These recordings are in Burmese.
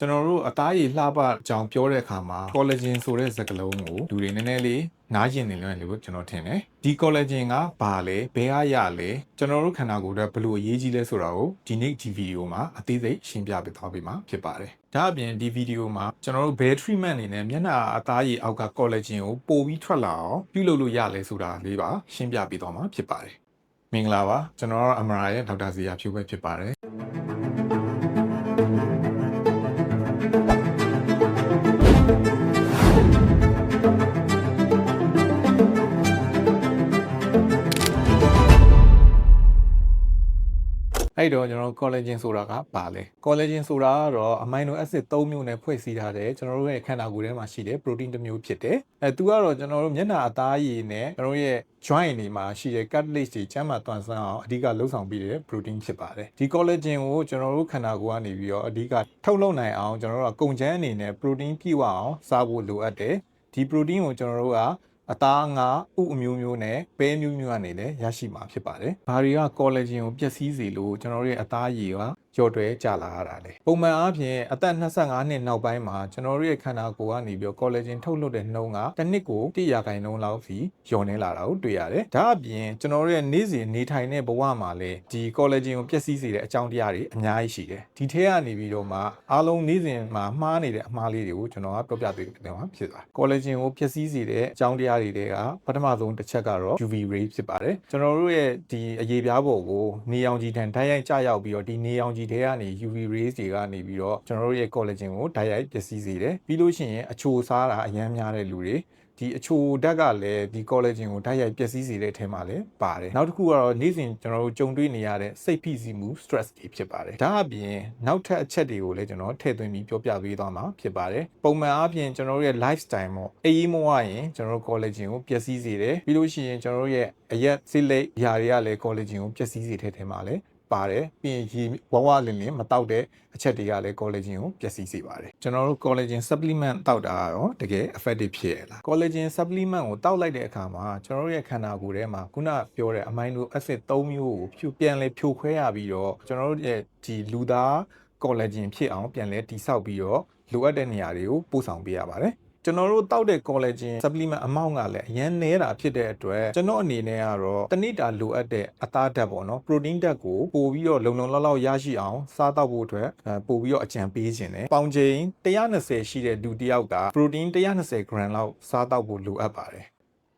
ကျွန်တော်တို့အသားရည်လှပကြောင်ပြောတဲ့အခါမှာ collagen ဆိုတဲ့စကားလုံးကိုလူတွေနည်းနည်းလေးနားကျင်နေလို့ကျွန်တော်ထင်တယ်ဒီ collagen ကဘာလဲဘယ်ကရလဲကျွန်တော်တို့ခန္ဓာကိုယ်အတွက်ဘယ်လိုအရေးကြီးလဲဆိုတာကိုဒီနေ့ဒီဗီဒီယိုမှာအသေးစိတ်ရှင်းပြပေးသွားပေးမှာဖြစ်ပါတယ်ဒါအပြင်ဒီဗီဒီယိုမှာကျွန်တော်တို့ဘယ် treatment အနေနဲ့မျက်နှာအသားရည်အောက်က collagen ကိုပိုပြီးထွက်လာအောင်ပြုလုပ်လို့ရလဲဆိုတာလေးပါရှင်းပြပေးသွားမှာဖြစ်ပါတယ်မင်္ဂလာပါကျွန်တော်အမရာရဲ့ဒေါက်တာဇေယျဖြိုးပဲဖြစ်ပါတယ်အဲ့တော့ကျွန်တော် collagen ဆိုတာကဘာလဲ collagen ဆိုတာကတော့ amino acid 3မျိုးနဲ့ဖွဲ့စည်းထားတဲ့ကျွန်တော်တို့ရဲ့ခန္ဓာကိုယ်ထဲမှာရှိတဲ့ protein တစ်မျိုးဖြစ်တယ်သူကတော့ကျွန်တော်တို့မျက်နှာအသားရည်နဲ့ကျွန်တော်တို့ရဲ့ joint တွေမှာရှိတဲ့ cartilage တွေကျန်းမာတွန်းဆန်းအောင်အဓိကလှုပ်ဆောင်ပေးတဲ့ protein ဖြစ်ပါတယ်ဒီ collagen ကိုကျွန်တော်တို့ခန္ဓာကိုယ်ကနေပြီးတော့အဓိကထုတ်လုပ်နိုင်အောင်ကျွန်တော်တို့ကကုန်ချမ်းအနေနဲ့ protein ပြည့်ဝအောင်စားဖို့လိုအပ်တယ်ဒီ protein ကိုကျွန်တော်တို့ကအသားငါဥအမျိုးမျိုးနဲ့ပဲအမျိုးမျိုးကနေလည်းရရှိမှာဖြစ်ပါတယ်။ဘာတွေက collagen ကိုပျက်စီးစေလို့ကျွန်တော်တို့ရဲ့အသားရည်ကကြော်တွဲကျလာရတာလေ။ပုံမှန်အားဖြင့်အသက်25နှစ်နောက်ပိုင်းမှာကျွန်တော်တို့ရဲ့ခန္ဓာကိုယ်ကနေပြီးတော့ collagen ထုတ်လွှတ်တဲ့နှုန်းကတစ်နှစ်ကို100%လောက်စီလျော့နေလာတာကိုတွေ့ရတယ်။ဒါအပြင်ကျွန်တော်တို့ရဲ့နေ့စဉ်နေထိုင်တဲ့ဘဝမှာလည်းဒီ collagen ကိုပျက်စီးစေတဲ့အကြောင်းတရားတွေအများကြီးရှိတယ်။ဒီထဲကနေပြီးတော့မှအားလုံးနေ့စဉ်မှာမှားနေတဲ့အမှားလေးတွေကိုကျွန်တော်ကပြောပြပေးတယ်မှာဖြစ်သွား။ collagen ကိုပျက်စီးစေတဲ့အကြောင်းတရားတွေကပထမဆုံးတစ်ချက်ကတော့ UV ray ဖြစ်ပါတယ်ကျွန်တော်တို့ရဲ့ဒီအရေပြားပေါ်ကိုနေရောင်ခြည်ထန်ဓာတ်ရိုက်ကျရောက်ပြီးတော့ဒီနေရောင်ခြည်တွေကနေ UV rays တွေကနေပြီးတော့ကျွန်တော်တို့ရဲ့ collagen ကိုဓာတ်ရိုက်ပျက်စီးစေတယ်ပြီးလို့ရှိရင်အချိုစားတာအများများတဲ့လူတွေဒီအချိုဓာတ်ကလည်းဒီ collagen ကိုဓာတ်ရိုက်ပျက်စီးစေတဲ့အထဲမှာလည်းပါတယ်နောက်တစ်ခုကတော့နေ့စဉ်ကျွန်တော်တို့ကြုံတွေ့နေရတဲ့စိတ်ဖိစီးမှု stress တွေဖြစ်ပါတယ်ဒါအပြင်နောက်ထပ်အချက်တွေကိုလည်းကျွန်တော်ထည့်သွင်းပြီးပြောပြပေးသွားမှာဖြစ်ပါတယ်ပုံမှန်အားဖြင့်ကျွန်တော်တို့ရဲ့ lifestyle ပေါ့အေးမဝရင်ကျွန်တော်တို့ collagen ကိုပျက်စီးစေတယ်ပြီးလို့ရှိရင်ကျွန်တော်တို့ရဲ့အရက်စိလိတ်ຢာတွေကလည်း collagen ကိုပျက်စီးစေတဲ့ထဲမှာလည်းပါတယ်ပြီးရင်ရေဝဝလင်းလင်းမတောက်တဲ့အချက်တွေကလည်း collagen ကိုပျက်စီးစေပါတယ်ကျွန်တော်တို့ collagen supplement တောက်တာရောတကယ် effective ဖြစ်ရလား collagen supplement ကိုတောက်လိုက်တဲ့အခါမှာကျွန်တော်တို့ရဲ့ခန္ဓာကိုယ်ထဲမှာခုနပြောတဲ့ amino acid 3မျိုးကိုပြန်လဲဖြိုခွဲရပြီးတော့ကျွန်တော်တို့ရဲ့ဒီလူသား collagen ဖြစ်အောင်ပြန်လဲတိဆောက်ပြီးတော့လိုအပ်တဲ့နေရာတွေကိုပို့ဆောင်ပေးရပါတယ်ကျွန်တော်တို့တောက်တဲ့ collagen supplement အမောင့်ကလည်းအရင်နဲတာဖြစ်တဲ့အတွက်ကျွန်တော်အနေနဲ့ကတော့တနေ့တာလိုအပ်တဲ့အသားဓာတ်ပေါ့နော် protein ဓာတ်ကိုပို့ပြီးတော့လုံလုံလောက်လောက်ရရှိအောင်စားတောက်ဖို့အတွက်ပို့ပြီးတော့အကြံပေးခြင်းတယ်ပေါင်ချိန်120ရှိတဲ့လူတစ်ယောက်က protein 120 gram လောက်စားတောက်ဖို့လိုအပ်ပါတယ်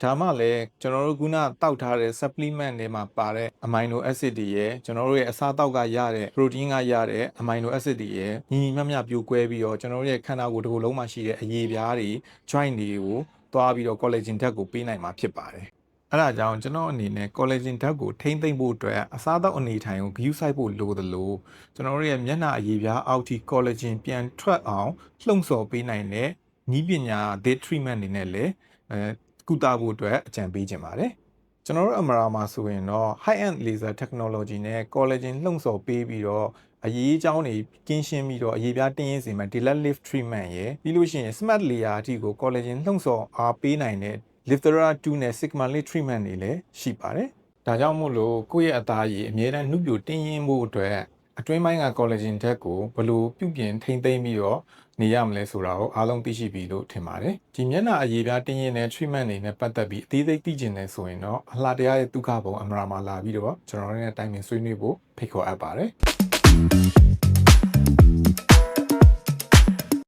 ဒါမှလည်းကျွန်တော်တို့ခုနတောက်ထားတဲ့ supplement တွေမှာပါတဲ့ amino acid တွေရဲ့ကျွန်တော်တို့ရဲ့အစားတောက်ကရတဲ့ protein ကရတဲ့ amino acid တွေရဲ့ညီညီမျှမျှပြိုကွဲပြီးတော့ကျွန်တော်တို့ရဲ့ခန္ဓာကိုယ်တစ်ခုလုံးမှာရှိတဲ့အရေပြားတွေ joint တွေကိုသွားပြီးတော့ collagen ဓာတ်ကိုပေးနိုင်မှာဖြစ်ပါတယ်အဲ့ဒါကြောင့်ကျွန်တော်အနေနဲ့ collagen ဓာတ်ကိုထိမ့်သိမ့်ဖို့အတွက်အစားအသောက်အနေထိုင်ကိုဂရုစိုက်ဖို့လိုသလိုကျွန်တော်တို့ရဲ့မျက်နှာအရေပြားအောက်ထိ collagen ပြန်ထွက်အောင်လှုံ့ဆော်ပေးနိုင်တဲ့နည်းပညာ day treatment တွေနဲ့လည်းကုသဖို့အတွက်အကြံပေးခြင်းပါတယ်ကျွန်တော်တို့အမရာမှာဆိုရင်တော့ high end laser technology နဲ့ collagen လှုံ့ဆော်ပေးပြီးတော့အရေးအကြောင်းတွေကင်းရှင်းပြီးတော့အရေးပြားတင်းရင်းစီမှာ delay lift treatment ရယ်ပြီးလို့ရှိရင် smart layer အထိကို collagen လှုံ့ဆော်အားပေးနိုင်တဲ့ Lithera 2နဲ့ Sigma Lit treatment တွေလည်းရှိပါတယ်ဒါကြောင့်မို့လို့ကိုယ့်ရဲ့အသားရည်အမြဲတမ်းနှုတ်ပြတင်းရင်းဖို့အတွက်အတွင်းပိုင်းက collagen ဓာတ်ကိုဘယ်လိုပြုပြင်ထိမ့်သိမ်းပြီးတော့နေရမလဲဆိုတာကိုအားလုံးသိရှိပြီလို့ထင်ပါတယ်ဒီမျက်နှာအရေပြားတင်းရင်းတဲ့ treatment တွေနဲ့ပတ်သက်ပြီးအသေးစိတ်သိချင်တယ်ဆိုရင်တော့အလှတရားရဲ့ဒုက္ခဘုံအမရာမှာလာပြီးတော့ကျွန်တော်တို့နဲ့တိုင်ပင်ဆွေးနွေးဖို့ဖိတ်ခေါ်အပ်ပါတယ်